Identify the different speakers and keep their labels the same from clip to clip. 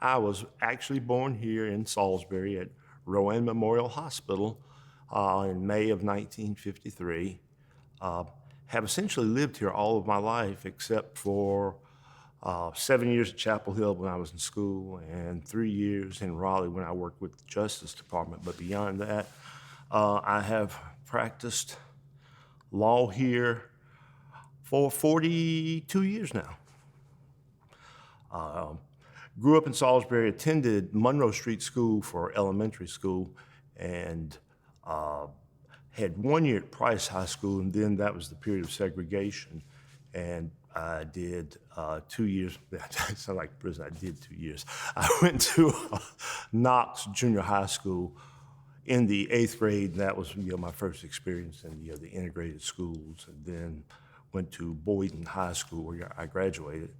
Speaker 1: I was actually born here in Salisbury at Rowan Memorial Hospital in May of 1953. Uh, have essentially lived here all of my life except for 7 years at Chapel Hill when I was in school and 3 years in Raleigh when I worked with the Justice Department. But beyond that, I have practiced law here for 42 years now. Grew up in Salisbury, attended Monroe Street School for elementary school, and had 1 year at Price High School, and then that was the period of segregation. And I did 2 years, that sounds like prison, I did 2 years. I went to Knox Junior High School in the 8th grade, and that was my first experience in the integrated schools, and then went to Boyden High School where I graduated.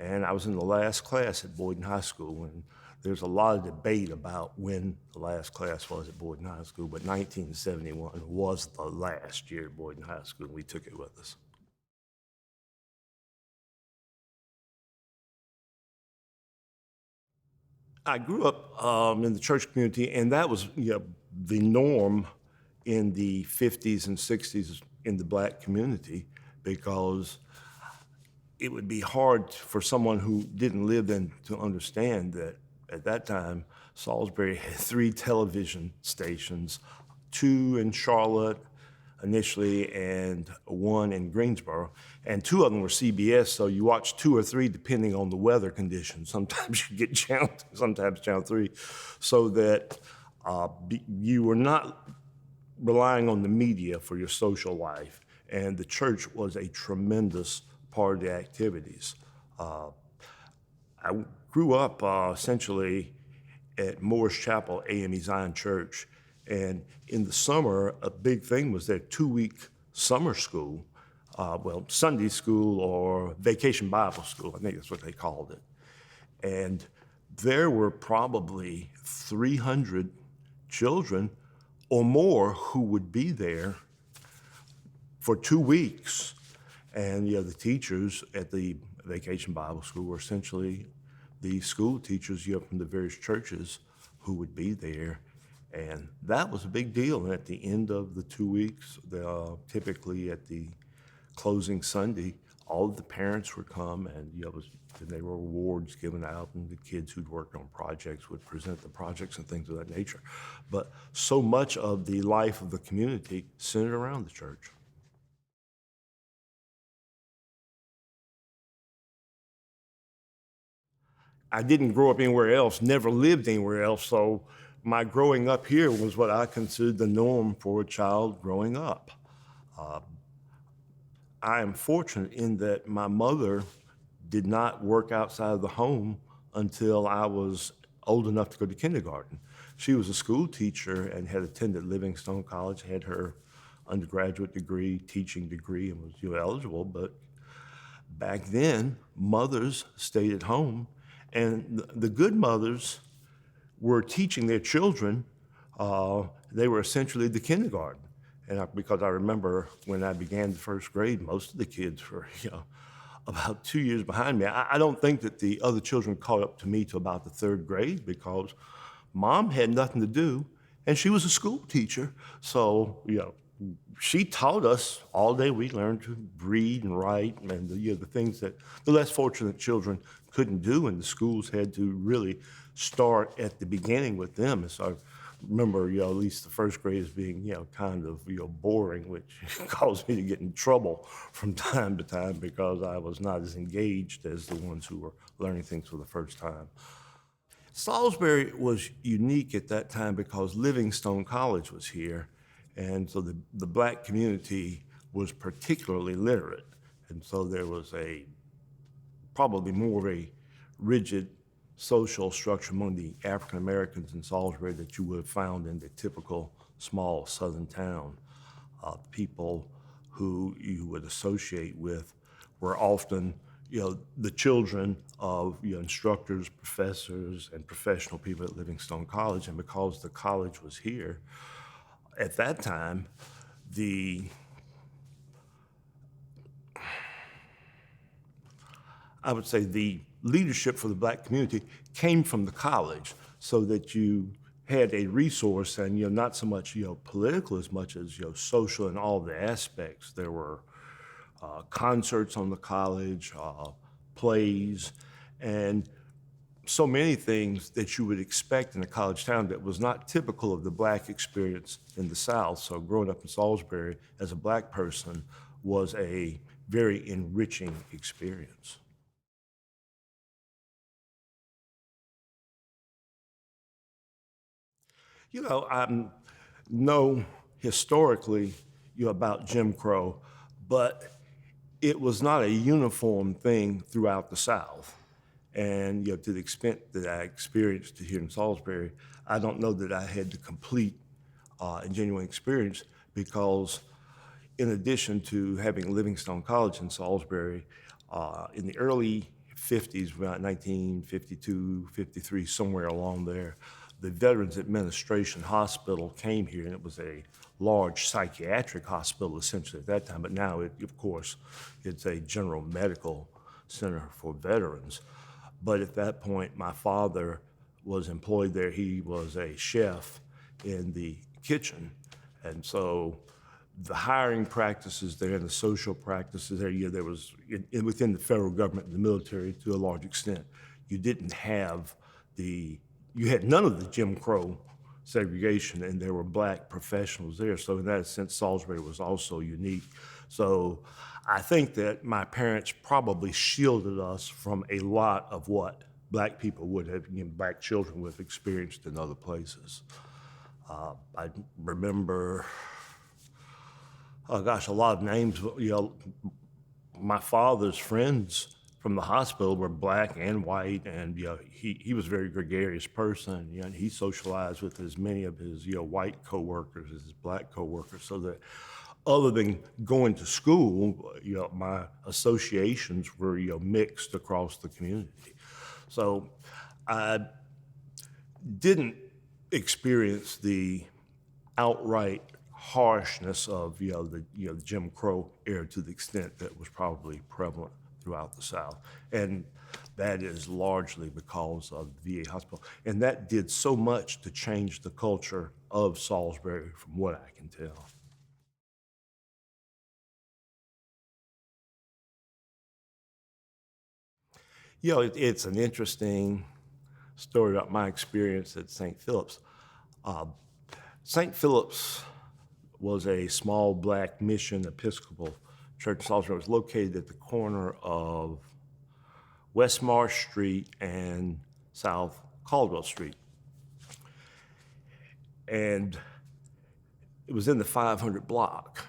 Speaker 1: And I was in the last class at Boyden High School, and there's a lot of debate about when the last class was at Boyden High School, but 1971 was the last year at Boyden High School, and we took it with us. I grew up in the church community, and that was the norm in the 50s and 60s in the black community, because it would be hard for someone who didn't live then to understand that at that time, Salisbury had 3 television stations, 2 in Charlotte initially and 1 in Greensboro, and 2 of them were CBS, so you watch 2 or 3 depending on the weather conditions. Sometimes you get channel 2, sometimes channel 3, so that you were not relying on the media for your social life, and the church was a tremendous part of the activities. I grew up essentially at Morris Chapel AME Zion Church, and in the summer, a big thing was their 2-week summer school, Sunday school or vacation Bible school, I think that's what they called it. And there were probably 300 children or more who would be there for 2 weeks. And the teachers at the Vacation Bible School were essentially the school teachers from the various churches who would be there. And that was a big deal. And at the end of the 2 weeks, typically at the closing Sunday, all of the parents would come, and there were awards given out, and the kids who'd worked on projects would present the projects and things of that nature. But so much of the life of the community centered around the church. I didn't grow up anywhere else, never lived anywhere else, so my growing up here was what I considered the norm for a child growing up. I am fortunate in that my mother did not work outside of the home until I was old enough to go to kindergarten. She was a school teacher and had attended Livingstone College, had her undergraduate degree, teaching degree, and was eligible, but back then, mothers stayed at home, and the good mothers were teaching their children. They were essentially the kindergarten. And because I remember when I began the first grade, most of the kids were about 2 years behind me. I don't think that the other children caught up to me till about the 3rd grade, because Mom had nothing to do, and she was a school teacher. So, she taught us all day. We learned to read and write, and the things that the less fortunate children couldn't do, and the schools had to really start at the beginning with them. And so I remember, at least the 1st grade as being, kind of, boring, which caused me to get in trouble from time to time because I was not as engaged as the ones who were learning things for the first time. Salisbury was unique at that time because Livingstone College was here, and so the black community was particularly literate. And so there was probably more of a rigid social structure among the African Americans in Salisbury that you would have found in the typical small southern town. People who you would associate with were often the children of instructors, professors, and professional people at Livingstone College. And because the college was here, at that time, I would say the leadership for the black community came from the college, so that you had a resource, and not so much political as much as social in all the aspects. There were concerts on the college, plays, and so many things that you would expect in a college town that was not typical of the black experience in the South. So growing up in Salisbury as a black person was a very enriching experience. I know historically about Jim Crow, but it was not a uniform thing throughout the South. And to the extent that I experienced it here in Salisbury, I don't know that I had the complete and genuine experience, because in addition to having Livingstone College in Salisbury, in the early 50s, about 1952, 53, somewhere along there, the Veterans Administration Hospital came here, and it was a large psychiatric hospital essentially at that time, but now, of course, it's a general medical center for veterans. But at that point, my father was employed there. He was a chef in the kitchen. And so the hiring practices there and the social practices there, there was, within the federal government and the military to a large extent, you didn't have you had none of the Jim Crow segregation, and there were black professionals there. So in that sense, Salisbury was also unique. So I think that my parents probably shielded us from a lot of what black people would have, black children would have experienced in other places. I remember, oh gosh, a lot of names. My father's friends from the hospital were black and white, and he was a very gregarious person. And he socialized with as many of his white coworkers as his black coworkers, so that other than going to school, my associations were mixed across the community. So I didn't experience the outright harshness of the Jim Crow era to the extent that was probably prevalent throughout the South, and that is largely because of the VA hospital, and that did so much to change the culture of Salisbury, from what I can tell. It's an interesting story about my experience at St. Philip's. Uh, St. Philip's was a small black mission Episcopal church in Salisbury. It was located at the corner of West Marsh Street and South Caldwell Street. And it was in the 500 block.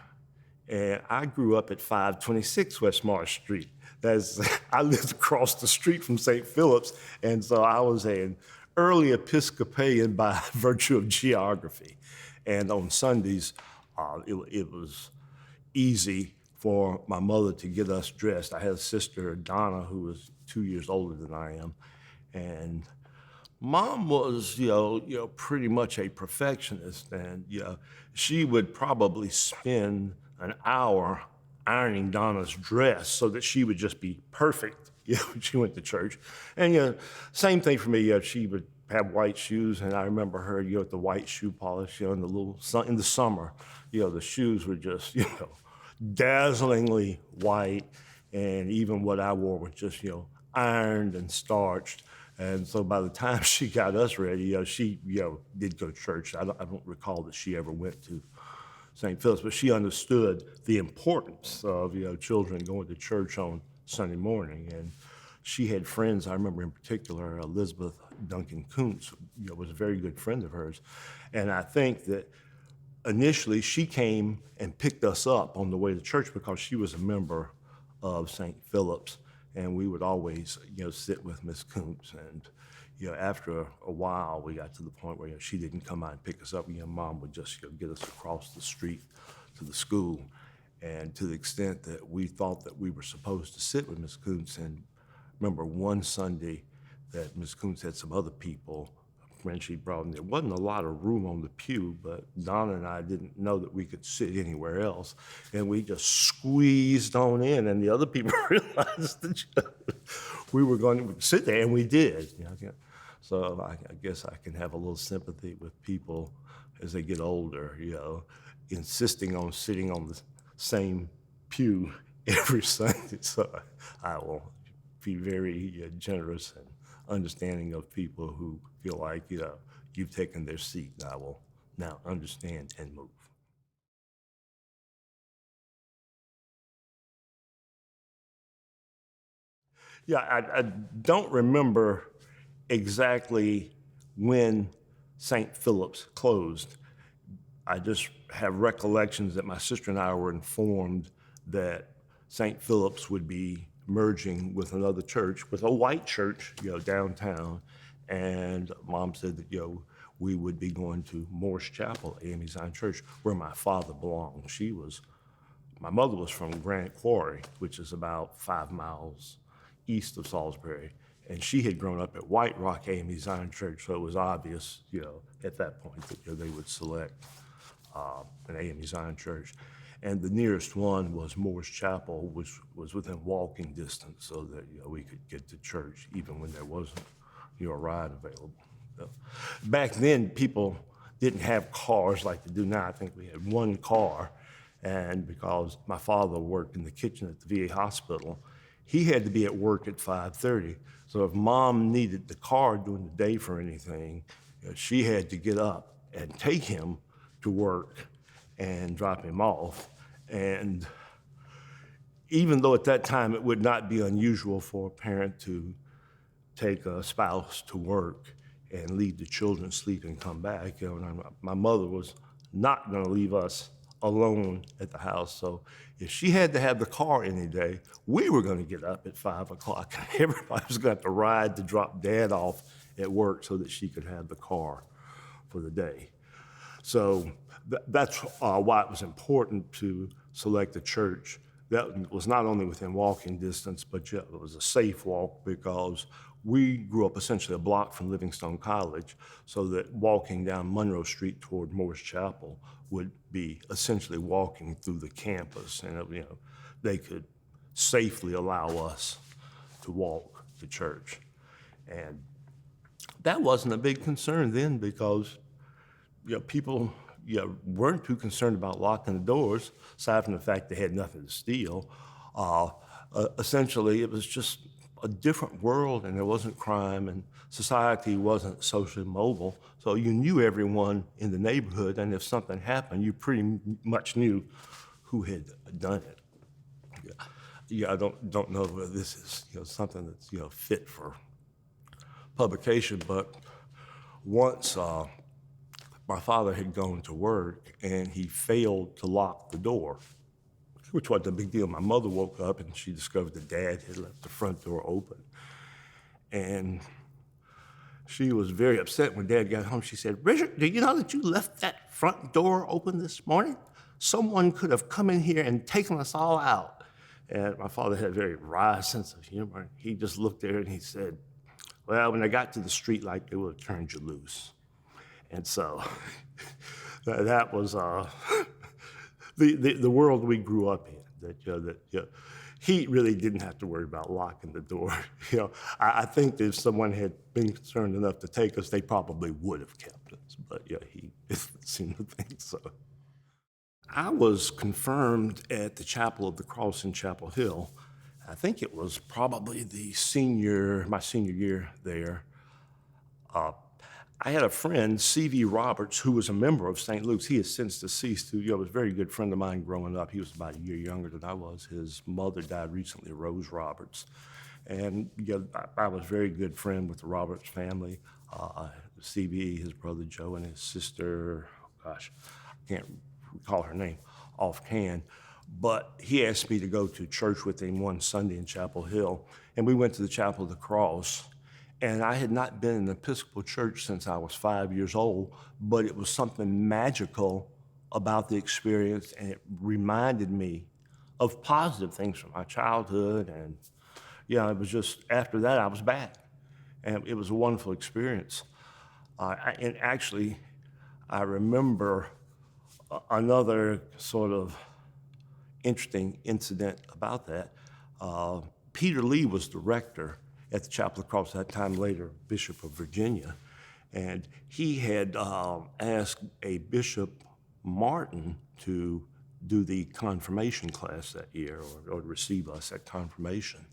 Speaker 1: And I grew up at 526 West Marsh Street. I lived across the street from St. Philip's, and so I was an early Episcopalian by virtue of geography. And on Sundays, it was easy for my mother to get us dressed. I had a sister, Donna, who was 2 years older than I am, and Mom was, pretty much a perfectionist, and she would probably spend an hour ironing Donna's dress so that she would just be perfect when she went to church. And same thing for me. She would have white shoes, and I remember her, with the white shoe polish, in the little sun, in the summer, the shoes were just, dazzlingly white, and even what I wore was just, ironed and starched. And so by the time she got us ready, she, did go to church. I don't recall that she ever went to St. Philip's, but she understood the importance of, children going to church on Sunday morning. And she had friends, I remember in particular, Elizabeth Duncan Kuntz, was a very good friend of hers. And I think that initially she came and picked us up on the way to church because she was a member of St. Philip's. And we would always, sit with Miss Kuntz. And, after a while, we got to the point where she didn't come out and pick us up. Mom would just get us across the street to the school. And to the extent that we thought that we were supposed to sit with Miss Kuntz. And remember one Sunday that Miss Kuntz had some other people, when she brought them, there wasn't a lot of room on the pew, but Donna and I didn't know that we could sit anywhere else. And we just squeezed on in, and the other people realized that we were going to sit there, and we did. So I guess I can have a little sympathy with people as they get older, insisting on sitting on the same pew every Sunday. So I will be very generous and understanding of people who feel like, you've taken their seat. I will now understand and move. Yeah, I don't remember exactly when St. Philip's closed. I just have recollections that my sister and I were informed that St. Philip's would be merging with another church, with a white church, downtown. And Mom said that, we would be going to Morris Chapel, AME Zion Church, where my father belonged. My mother was from Granite Quarry, which is about 5 miles east of Salisbury, and she had grown up at White Rock AME Zion Church, so it was obvious, at that point that they would select an AME Zion Church. And the nearest one was Morris Chapel, which was within walking distance, so that we could get to church even when there wasn't a ride available. Back then, people didn't have cars like they do now. I think we had one car, and because my father worked in the kitchen at the VA hospital, he had to be at work at 5:30. So if Mom needed the car during the day for anything, she had to get up and take him to work and drop him off. And even though at that time it would not be unusual for a parent to take a spouse to work and leave the children sleep and come back, my mother was not going to leave us alone at the house. So if she had to have the car any day, we were going to get up at 5 o'clock. Everybody was going to have to ride to drop Dad off at work so that she could have the car for the day. So that's why it was important to select a church that was not only within walking distance, but it was a safe walk, because we grew up essentially a block from Livingstone College, so that walking down Monroe Street toward Morris Chapel would be essentially walking through the campus, and they could safely allow us to walk to church. And that wasn't a big concern then, because people weren't too concerned about locking the doors, aside from the fact they had nothing to steal. Essentially, it was just a different world, and there wasn't crime, and society wasn't socially mobile. So you knew everyone in the neighborhood, and if something happened, you pretty much knew who had done it. I don't know whether this is something that's fit for publication, but once my father had gone to work and he failed to lock the door, which wasn't a big deal. My mother woke up and she discovered that Dad had left the front door open. And she was very upset when Dad got home. She said, "Richard, do you know that you left that front door open this morning? Someone could have come in here and taken us all out." And my father had a very wry sense of humor. He just looked there and he said, "Well, when I got to the street light, they would have turned you loose." And so that was the world we grew up in. That he really didn't have to worry about locking the door. I think that if someone had been concerned enough to take us, they probably would have kept us. But he didn't seem to think so. I was confirmed at the Chapel of the Cross in Chapel Hill. I think it was probably my senior year there. I had a friend, C.V. Roberts, who was a member of St. Luke's. He has since deceased, who was a very good friend of mine growing up. He was about a year younger than I was. His mother died recently, Rose Roberts. And I was a very good friend with the Roberts family. C.V., his brother Joe, and his sister, I can't recall her name offhand. But he asked me to go to church with him one Sunday in Chapel Hill. And we went to the Chapel of the Cross. And I had not been in an Episcopal church since I was 5 years old, but it was something magical about the experience, and it reminded me of positive things from my childhood. And it was just, after that, I was back. And it was a wonderful experience. And actually, I remember another sort of interesting incident about that. Peter Lee was the rector, at the Chapel of Cross, that time later Bishop of Virginia. And he had asked a Bishop Martin to do the confirmation class that year, or receive us at confirmation.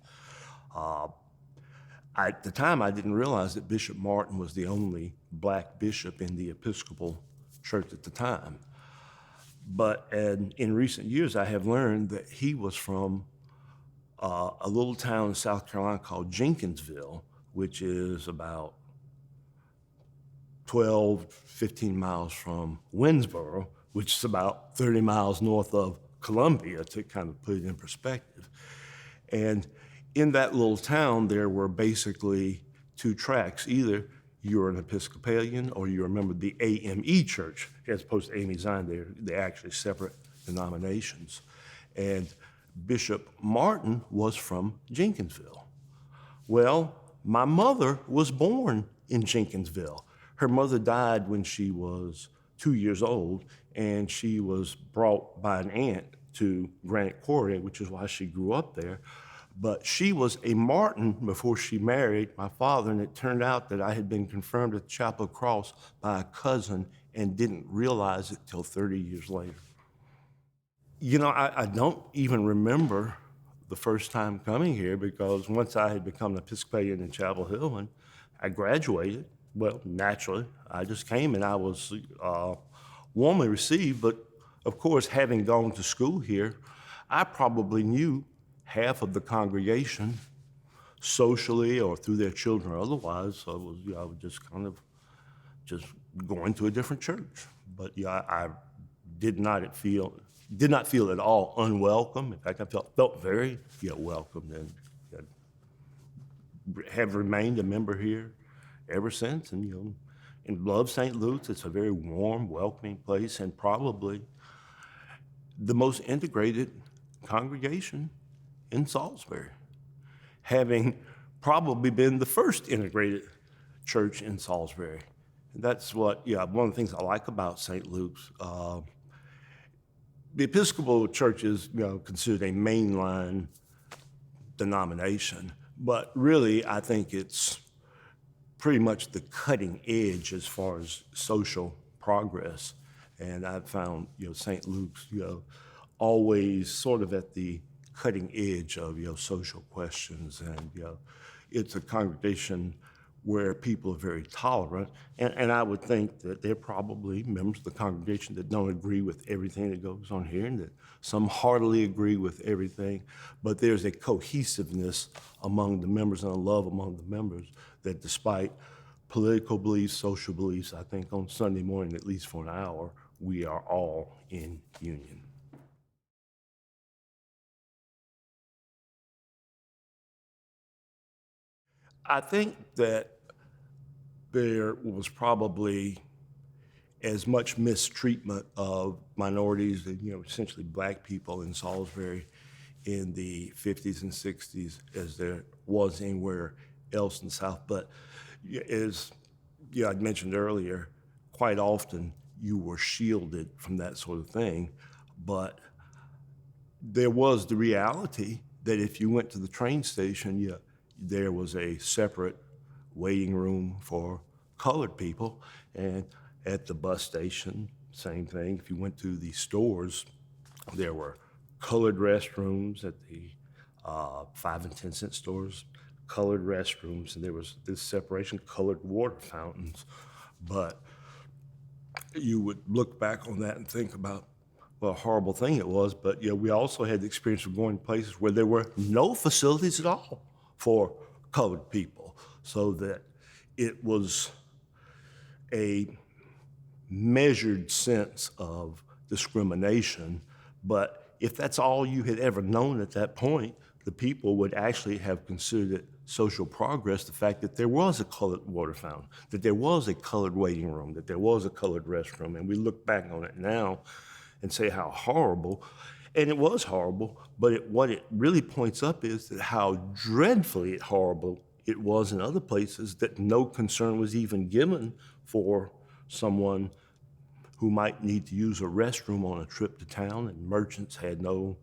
Speaker 1: At the time, I didn't realize that Bishop Martin was the only black bishop in the Episcopal Church at the time. But in recent years, I have learned that he was from a little town in South Carolina called Jenkinsville, which is about 12, 15 miles from Winnsboro, which is about 30 miles north of Columbia, to kind of put it in perspective. And in that little town, there were basically two tracks. Either you're an Episcopalian or you're a member of the AME Church, as opposed to AME Zion. They're actually separate denominations. And Bishop Martin was from Jenkinsville. Well, my mother was born in Jenkinsville. Her mother died when she was 2 years old, and she was brought by an aunt to Granite Quarry, which is why she grew up there. But she was a Martin before she married my father, and it turned out that I had been confirmed at the Chapel of Cross by a cousin and didn't realize it till 30 years later. You know, I don't even remember the first time coming here, because once I had become an Episcopalian in Chapel Hill and I graduated, well, naturally, I just came and I was warmly received. But of course, having gone to school here, I probably knew half of the congregation socially or through their children or otherwise. So I was just kind of just going to a different church. But yeah, I did not feel at all unwelcome. In fact, I felt very welcomed, and have remained a member here ever since. And and love St. Luke's. It's a very warm, welcoming place, and probably the most integrated congregation in Salisbury, having probably been the first integrated church in Salisbury. And that's what, one of the things I like about St. Luke's. The Episcopal Church is, considered a mainline denomination, but really I think it's pretty much the cutting edge as far as social progress. And I've found, St. Luke's, always sort of at the cutting edge of, social questions. And, it's a congregation where people are very tolerant. And I would think that there are probably members of the congregation that don't agree with everything that goes on here, and that some heartily agree with everything. But there's a cohesiveness among the members and a love among the members that, despite political beliefs, social beliefs, I think on Sunday morning, at least for an hour, we are all in union. I think that there was probably as much mistreatment of minorities and, essentially black people in Salisbury in the 50s and 60s as there was anywhere else in the South. But as I'd mentioned earlier, quite often you were shielded from that sort of thing. But there was the reality that if you went to the train station, there was a separate waiting room for colored people. And at the bus station, same thing. If you went to the stores, there were colored restrooms at the 5 and 10 cent stores, colored restrooms, and there was this separation, colored water fountains. But you would look back on that and think about what a horrible thing it was. But we also had the experience of going places where there were no facilities at all for colored people, so that it was a measured sense of discrimination. But if that's all you had ever known at that point, the people would actually have considered it social progress, the fact that there was a colored water fountain, that there was a colored waiting room, that there was a colored restroom. And we look back on it now and say how horrible, and it was horrible, but what it really points up is that how dreadfully horrible it was in other places, that no concern was even given for someone who might need to use a restroom on a trip to town, and merchants had no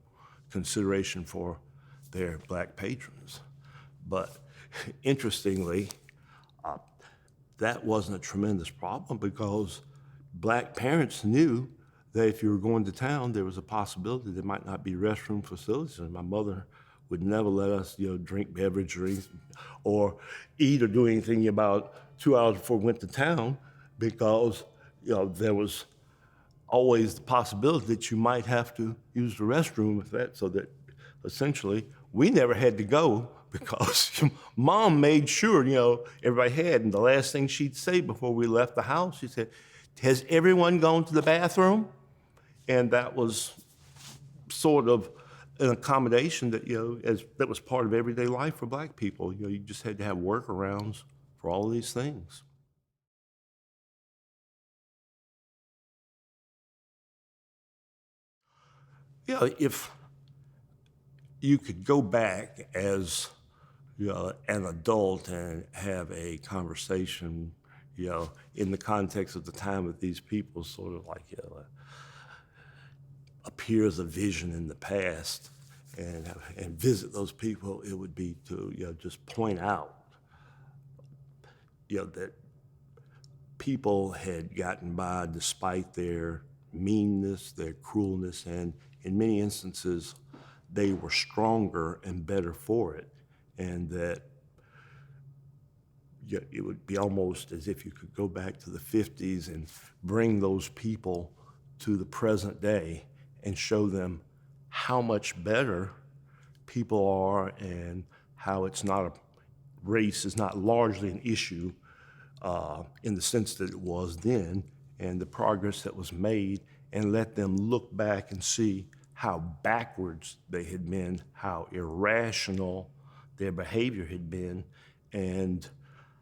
Speaker 1: consideration for their black patrons. But interestingly, that wasn't a tremendous problem because black parents knew that if you were going to town, there was a possibility there might not be restroom facilities. And my mother would never let us, drink beverage or eat or do anything about 2 hours before we went to town because, there was always the possibility that you might have to use the restroom with that, so that essentially we never had to go because mom made sure, everybody had. And the last thing she'd say before we left the house, she said, "Has everyone gone to the bathroom?" And that was sort of an accommodation that, that was part of everyday life for black people. You just had to have workarounds for all these things. If you could go back as an adult and have a conversation, in the context of the time with these people, sort of like appear as a vision in the past, and visit those people, it would be to just point out that people had gotten by despite their meanness, their cruelness, and in many instances, they were stronger and better for it. And that it would be almost as if you could go back to the 50s and bring those people to the present day and show them how much better people are and how it's not race is not largely an issue in the sense that it was then, and the progress that was made, and let them look back and see how backwards they had been, how irrational their behavior had been, and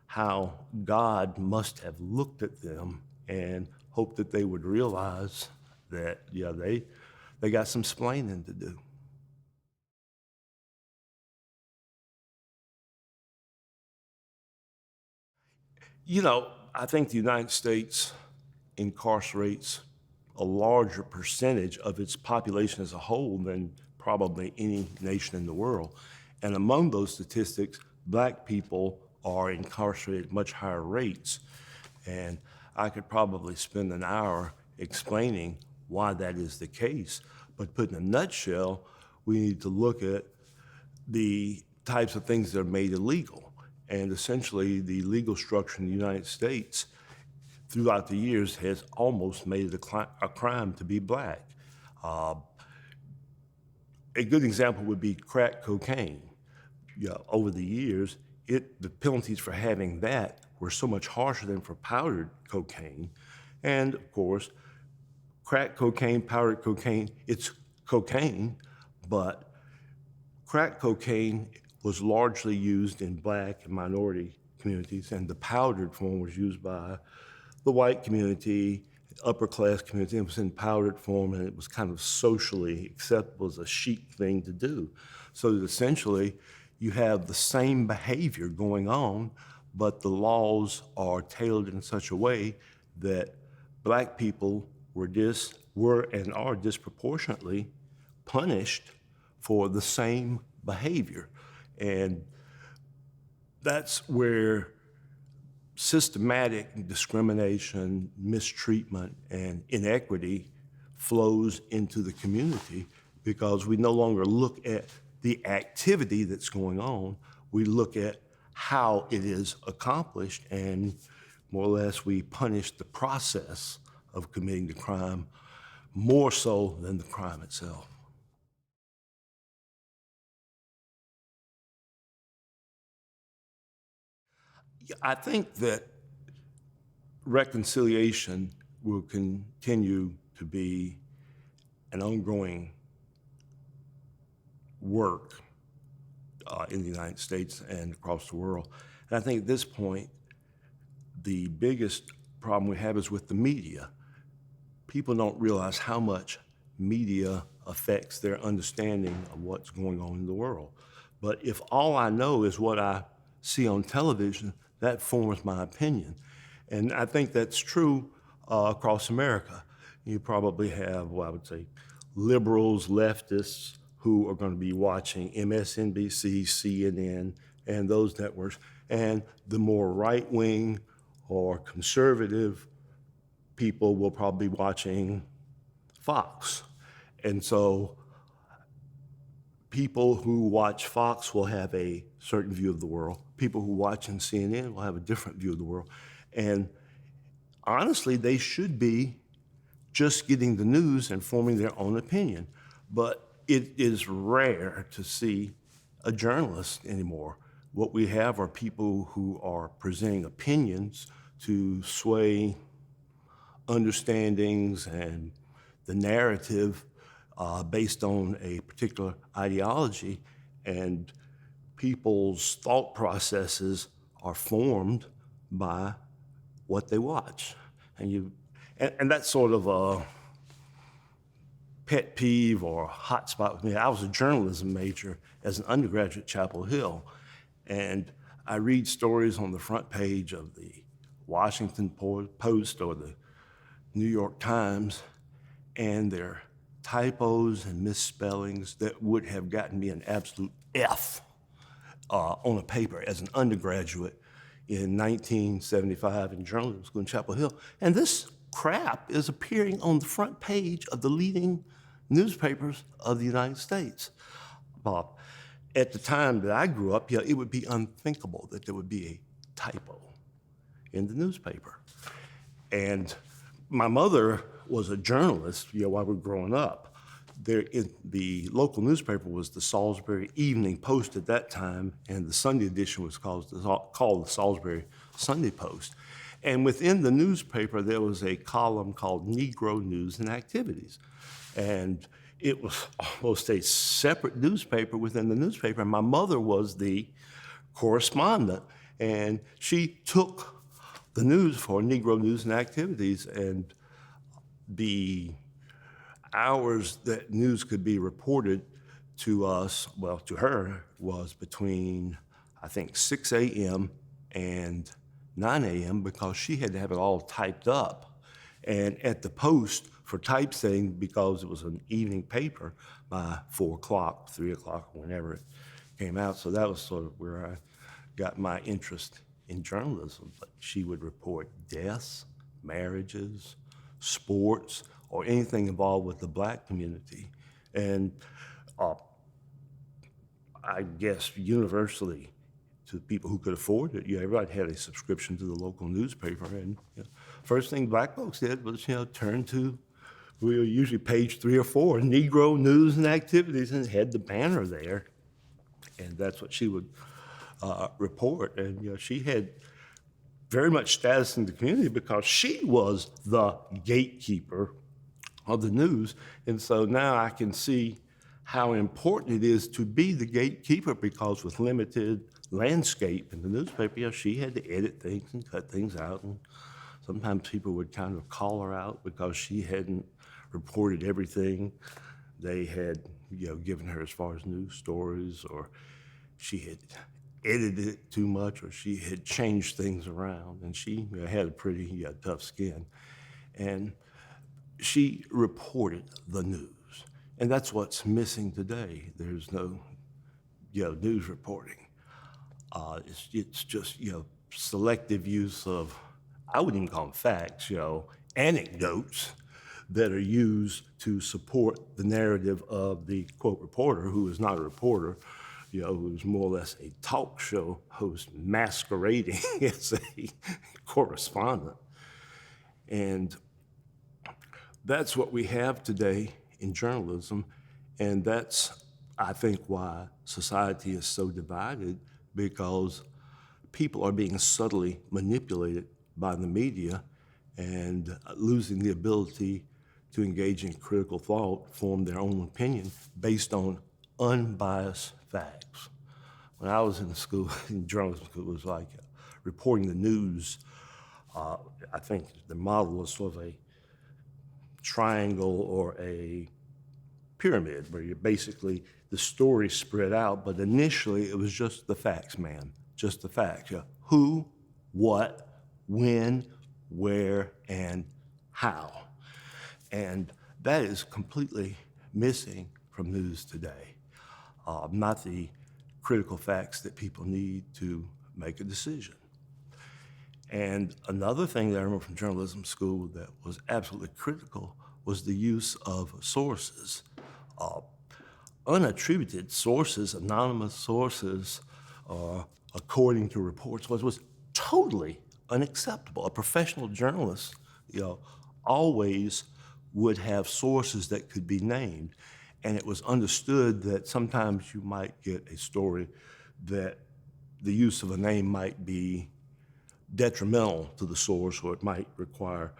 Speaker 1: how God must have looked at them and hoped that they would realize that, they got some splaining to do. I think the United States incarcerates a larger percentage of its population as a whole than probably any nation in the world. And among those statistics, black people are incarcerated at much higher rates. And I could probably spend an hour explaining why that is the case. But put in a nutshell, we need to look at the types of things that are made illegal. And essentially, the legal structure in the United States throughout the years has almost made it a crime to be black. A good example would be crack cocaine. Over the years, the penalties for having that were so much harsher than for powdered cocaine. And of course, crack cocaine, powdered cocaine, it's cocaine, but crack cocaine was largely used in black and minority communities, and the powdered form was used by the white community, upper class community. It was in powdered form, and it was kind of socially acceptable as a chic thing to do. So that essentially, you have the same behavior going on, but the laws are tailored in such a way that black people were and are disproportionately punished for the same behavior. And that's where systematic discrimination, mistreatment, and inequity flows into the community, because we no longer look at the activity that's going on, we look at how it is accomplished, and more or less we punish the process of committing the crime more so than the crime itself. I think that reconciliation will continue to be an ongoing work in the United States and across the world. And I think at this point, the biggest problem we have is with the media. People don't realize how much media affects their understanding of what's going on in the world. But if all I know is what I see on television, that forms my opinion. And I think that's true across America. You probably have, I would say, liberals, leftists who are going to be watching MSNBC, CNN, and those networks, and the more right-wing or conservative people will probably be watching Fox. And so people who watch Fox will have a certain view of the world. People who watch in CNN will have a different view of the world. And honestly, they should be just getting the news and forming their own opinion. But it is rare to see a journalist anymore. What we have are people who are presenting opinions to sway understandings and the narrative based on a particular ideology, and people's thought processes are formed by what they watch. And that's sort of a pet peeve or a hot spot with me. I was a journalism major as an undergraduate at Chapel Hill, and I read stories on the front page of the Washington Post or the New York Times, and they're typos and misspellings that would have gotten me an absolute F on a paper as an undergraduate in 1975 in journalism school in Chapel Hill. And this crap is appearing on the front page of the leading newspapers of the United States. At the time that I grew up, it would be unthinkable that there would be a typo in the newspaper. And my mother was a journalist, while we were growing up. The local newspaper was the Salisbury Evening Post at that time, and the Sunday edition was called the Salisbury Sunday Post. And within the newspaper, there was a column called Negro News and Activities. And it was almost a separate newspaper within the newspaper. And my mother was the correspondent, and she took the news for Negro News and Activities, and the hours that news could be reported to us, well, to her, was between, I think, 6 a.m. and 9 a.m. because she had to have it all typed up. And at the Post, for typesetting, because it was an evening paper, by 4 o'clock, 3 o'clock, whenever it came out. So that was sort of where I got my interest in journalism. But she would report deaths, marriages, sports, or anything involved with the black community. And I guess universally, to people who could afford it, everybody had a subscription to the local newspaper. And first thing black folks did was, turn to, we were usually page 3 or 4, Negro News and Activities, and it had the banner there. And that's what she would report. And she had very much status in the community because she was the gatekeeper of the news. And so now I can see how important it is to be the gatekeeper, because with limited landscape in the newspaper, she had to edit things and cut things out. And sometimes people would kind of call her out because she hadn't reported everything they had given her as far as news stories, or she had edited it too much, or she had changed things around. And she had a pretty tough skin. And she reported the news. And that's what's missing today. There's no news reporting. It's just selective use of, I wouldn't even call them facts, anecdotes that are used to support the narrative of the quote reporter, who is not a reporter, who's more or less a talk show host masquerading as a correspondent. And that's what we have today in journalism, and that's, I think, why society is so divided, because people are being subtly manipulated by the media and losing the ability to engage in critical thought, form their own opinion based on unbiased facts. When I was in school, in journalism school, it was like reporting the news. I think the model was sort of a triangle or a pyramid, where basically the story spread out, but initially it was just the facts, man, just the facts. Who, what, when, where, and how. And that is completely missing from news today. Not the critical facts that people need to make a decision. And another thing that I remember from journalism school that was absolutely critical was the use of sources. Unattributed sources, anonymous sources, according to reports, was totally unacceptable. A professional journalist, always would have sources that could be named. And it was understood that sometimes you might get a story that the use of a name might be detrimental to the source, or it might require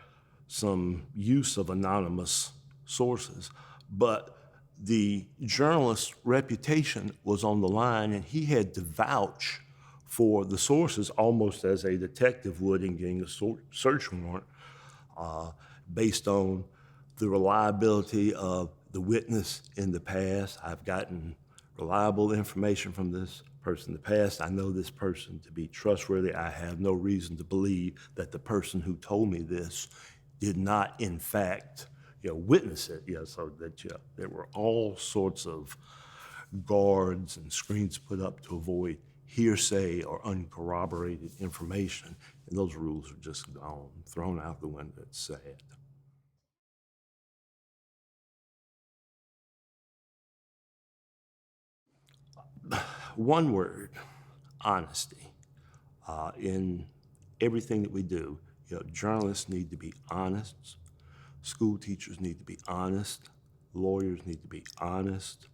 Speaker 1: some use of anonymous sources. But the journalist's reputation was on the line, and he had to vouch for the sources almost as a detective would in getting a search warrant, based on the reliability of the witness in the past. I've gotten reliable information from this person in the past. I know this person to be trustworthy. I have no reason to believe that the person who told me this did not, in fact, witness it. So that there were all sorts of guards and screens put up to avoid hearsay or uncorroborated information, and those rules are just gone, thrown out the window. It's sad. One word: honesty. In everything that we do, journalists need to be honest, school teachers need to be honest, lawyers need to be honest,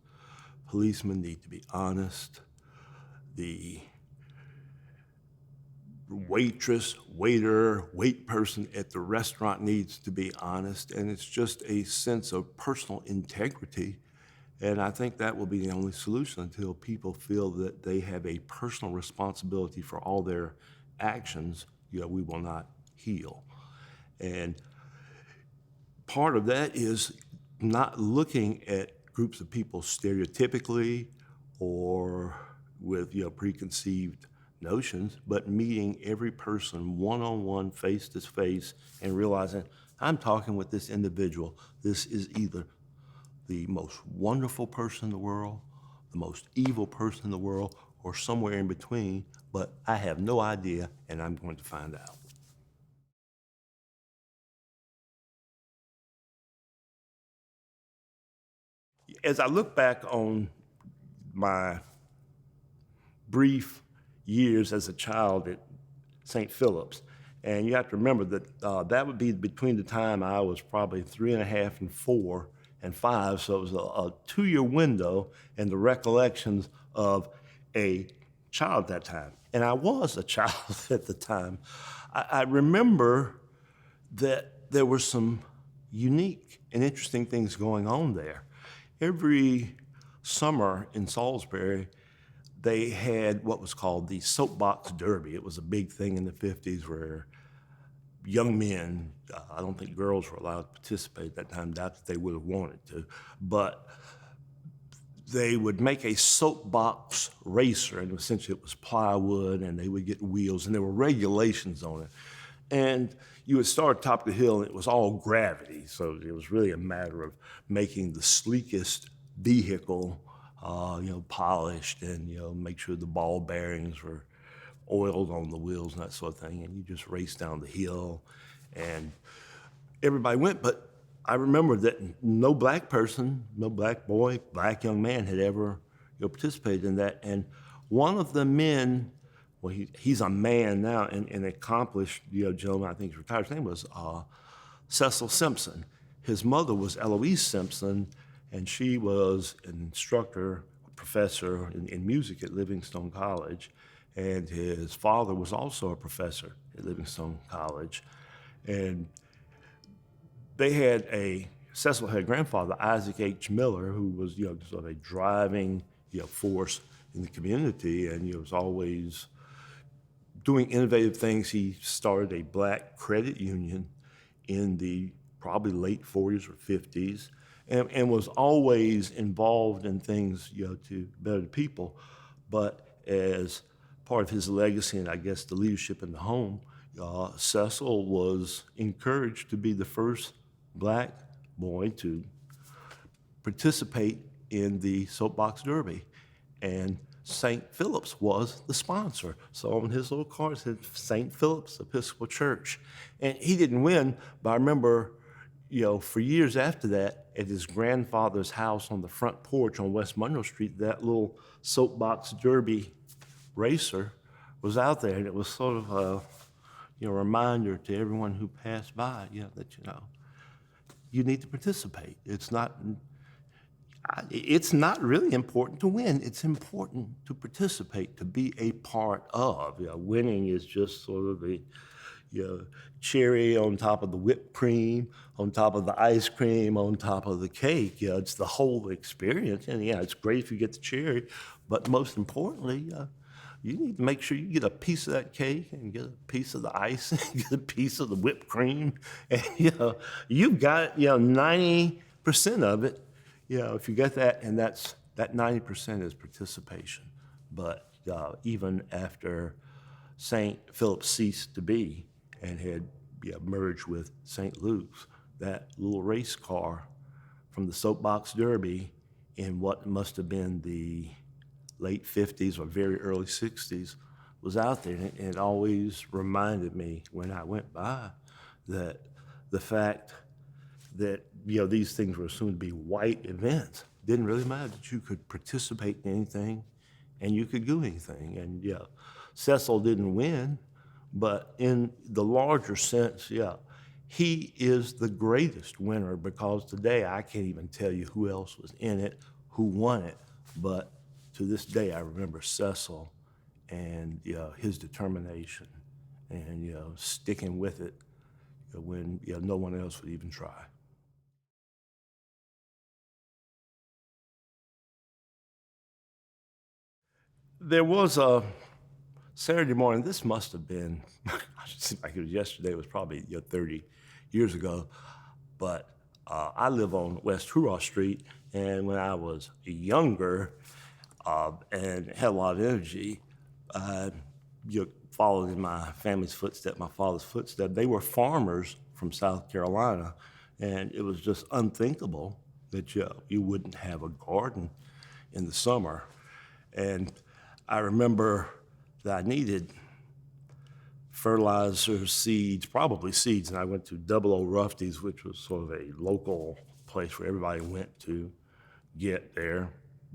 Speaker 1: policemen need to be honest, the waitress, waiter, wait person at the restaurant needs to be honest, and it's just a sense of personal integrity. And I think that will be the only solution until people feel that they have a personal responsibility for all their actions. We will not heal. And part of that is not looking at groups of people stereotypically or with preconceived notions, but meeting every person one-on-one, face-to-face, and realizing I'm talking with this individual. This is either the most wonderful person in the world, the most evil person in the world, or somewhere in between, but I have no idea, and I'm going to find out. As I look back on my brief years as a child at St. Philip's, and you have to remember that that would be between the time I was probably 3 and a half and 4 and 5, so it was a 2-year window in the recollections of a child at that time. And I was a child at the time. I remember that there were some unique and interesting things going on there. Every summer in Salisbury, they had what was called the soapbox derby. It was a big thing in the 50s where young men, I don't think girls were allowed to participate at that time, doubt that they would have wanted to, but they would make a soapbox racer, and essentially it was plywood, and they would get wheels, and there were regulations on it. And you would start top of the hill, and it was all gravity, so it was really a matter of making the sleekest vehicle, polished, and make sure the ball bearings were oiled on the wheels and that sort of thing, and you just race down the hill, and everybody went. But I remember that no black person, no black boy, black young man had ever participated in that. And one of the men, well, he's a man now, and an accomplished gentleman, I think he's retired. His name was Cecil Simpson. His mother was Eloise Simpson, and she was an instructor, a professor in music at Livingstone College. And his father was also a professor at Livingstone College. And they had Cecil had a grandfather, Isaac H. Miller, who was, sort of a driving, force in the community, and he was always doing innovative things. He started a black credit union in the probably late 40s or 50s, and was always involved in things, to better the people. But as part of his legacy, and I guess the leadership in the home, Cecil was encouraged to be the first black boy to participate in the soapbox derby. And St. Philip's was the sponsor. So on his little card it said St. Philip's Episcopal Church. And he didn't win, but I remember, for years after that, at his grandfather's house on the front porch on West Monroe Street, that little soapbox derby racer was out there. And it was sort of a reminder to everyone who passed by, that, you need to participate. It's not really important to win. It's important to participate, to be a part of. Winning is just sort of the cherry on top of the whipped cream, on top of the ice cream, on top of the cake. It's the whole experience. And it's great if you get the cherry, but most importantly, you need to make sure you get a piece of that cake and get a piece of the icing, get a piece of the whipped cream. And, you've got, 90% of it. If you get that, and that 90% is participation. But even after St. Philip ceased to be and had merged with St. Luke's, that little race car from the Soapbox Derby in what must have been the late 50s or very early 60s was out there. And it always reminded me when I went by that the fact that these things were assumed to be white events didn't really matter, that you could participate in anything and you could do anything. And Cecil didn't win, but in the larger sense, he is the greatest winner, because today I can't even tell you who else was in it, who won it, but to this day I remember Cecil and his determination and sticking with it when no one else would even try. There was a Saturday morning, this must have been, it seems like it was yesterday, it was probably 30 years ago, but I live on West Hurrah Street, and when I was younger and had a lot of energy, I followed in my family's footsteps, my father's footsteps. They were farmers from South Carolina, and it was just unthinkable that you wouldn't have a garden in the summer. And I remember that I needed fertilizer, seeds, probably seeds, and I went to Double O Rufty's, which was sort of a local place where everybody went to get their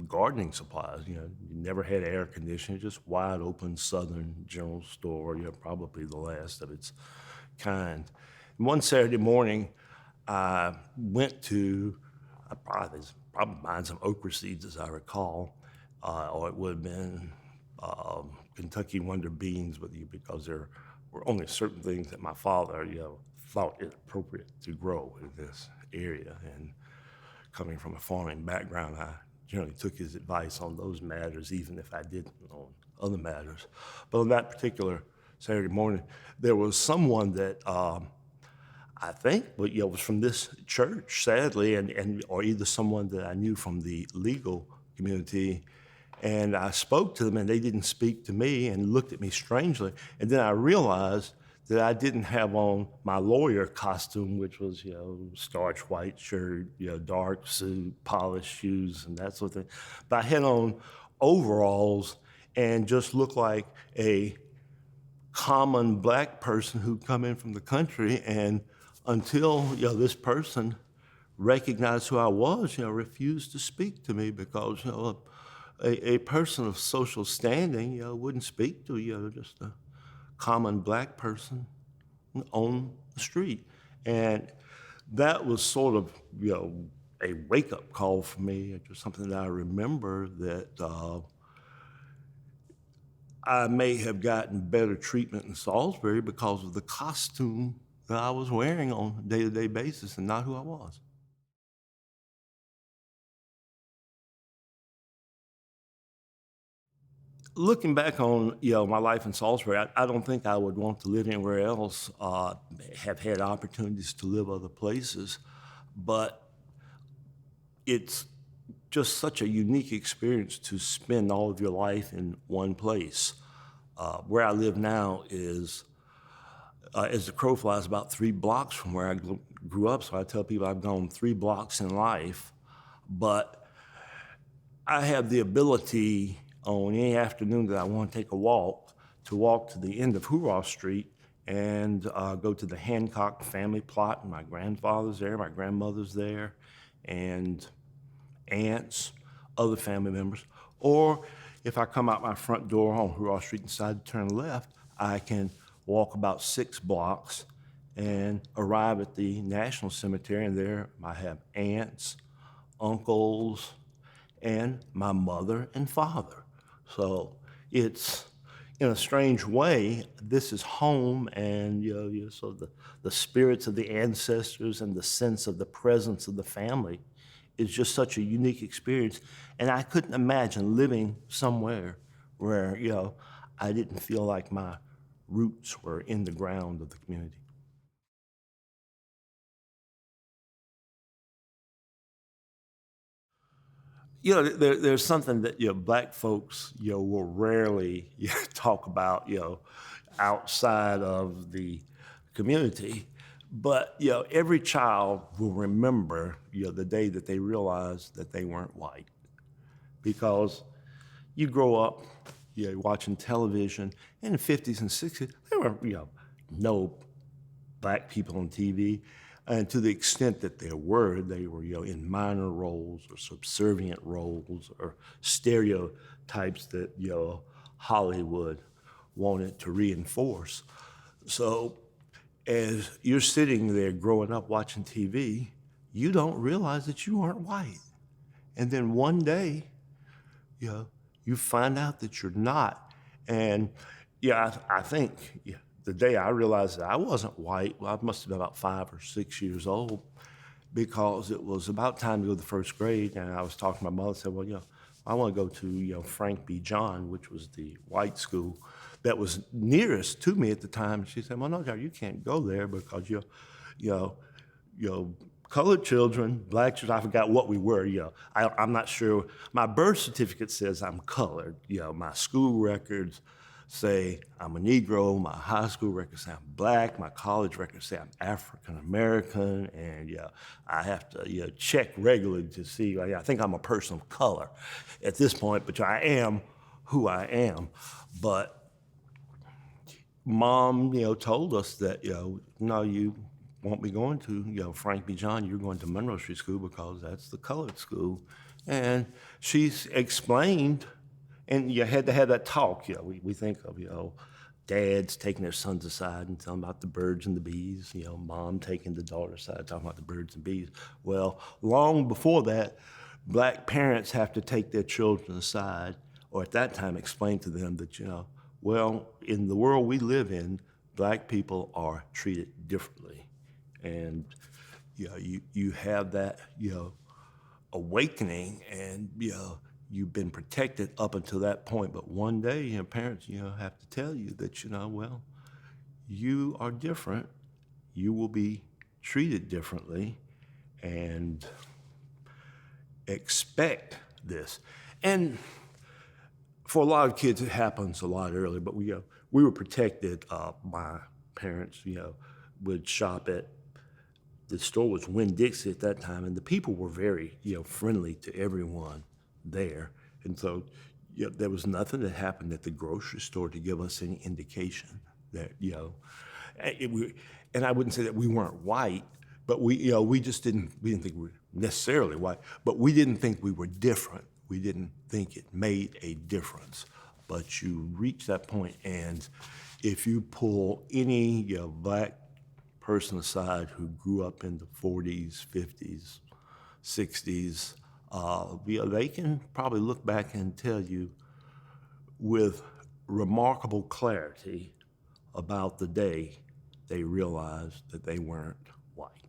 Speaker 1: gardening supplies. You never had air conditioning, just wide open Southern general store, probably the last of its kind. And one Saturday morning, I went to, I was probably buying some okra seeds, as I recall, or it would have been Kentucky Wonder beans, because there were only certain things that my father, thought it appropriate to grow in this area. And coming from a farming background, I generally took his advice on those matters, even if I didn't on other matters. But on that particular Saturday morning, there was someone that I think was from this church, sadly, or either someone that I knew from the legal community. And I spoke to them, and they didn't speak to me and looked at me strangely. And then I realized that I didn't have on my lawyer costume, which was, starch white shirt, dark suit, polished shoes, and that sort of thing. But I had on overalls and just looked like a common black person who'd come in from the country. And until, this person recognized who I was, refused to speak to me, because, a person of social standing, wouldn't speak to, just a common black person on the street. And that was sort of, a wake-up call for me. It was something that I remember that I may have gotten better treatment in Salisbury because of the costume that I was wearing on a day-to-day basis and not who I was. Looking back on my life in Salisbury, I don't think I would want to live anywhere else. Have had opportunities to live other places, but it's just such a unique experience to spend all of your life in one place. Where I live now is, as the crow flies, about 3 blocks from where I grew up. So I tell people I've gone 3 blocks in life, but I have the ability on any afternoon that I want to take a walk, to walk to the end of Hoorah Street and go to the Hancock family plot. And my grandfather's there, my grandmother's there, and aunts, other family members. Or if I come out my front door on Hoorah Street and decide to turn left, I can walk about 6 blocks and arrive at the National Cemetery, and there I have aunts, uncles, and my mother and father. So it's, in a strange way, this is home, and so the spirits of the ancestors and the sense of the presence of the family is just such a unique experience. And I couldn't imagine living somewhere where, I didn't feel like my roots were in the ground of the community. There's something that black folks will rarely talk about outside of the community, but every child will remember the day that they realized that they weren't white, because you grow up watching television. In the 50s and 60s, there were no black people on TV. And to the extent that there were, they were in minor roles or subservient roles or stereotypes that Hollywood wanted to reinforce. So as you're sitting there growing up watching TV, you don't realize that you aren't white. And then one day, you find out that you're not. And I think the day I realized that I wasn't white, well, I must have been about 5 or 6 years old, because it was about time to go to the first grade, and I was talking to my mother and said, well, I want to go to Frank B. John, which was the white school that was nearest to me at the time. And she said, well, no, Darrell, you can't go there because colored children, black children, I forgot what we were, I'm not sure. My birth certificate says I'm colored. My school records say I'm a Negro, my high school records say I'm black, my college records say I'm African American, and I have to check regularly to see, I think I'm a person of color at this point, but I am who I am. But Mom, told us that, no, you won't be going to, Frank B. John, you're going to Monroe Street School because that's the colored school. And she's explained, and you had to have that talk. We think of, dads taking their sons aside and telling about the birds and the bees, mom taking the daughter aside, talking about the birds and bees. Well, long before that, black parents have to take their children aside, or at that time explain to them that, well, in the world we live in, black people are treated differently. And you have that, awakening, and, you've been protected up until that point, but one day, parents, have to tell you that, well, you are different, you will be treated differently, and expect this. And for a lot of kids, it happens a lot earlier, but we were protected. My parents, would shop at, the store was Winn-Dixie at that time, and the people were very, friendly to everyone there. And so there was nothing that happened at the grocery store to give us any indication that, and I wouldn't say that we weren't white, but we just we didn't think we were necessarily white, but we didn't think we were different. We didn't think it made a difference. But you reach that point, and if you pull any black person aside who grew up in the 40s, 50s, 60s, they can probably look back and tell you with remarkable clarity about the day they realized that they weren't white.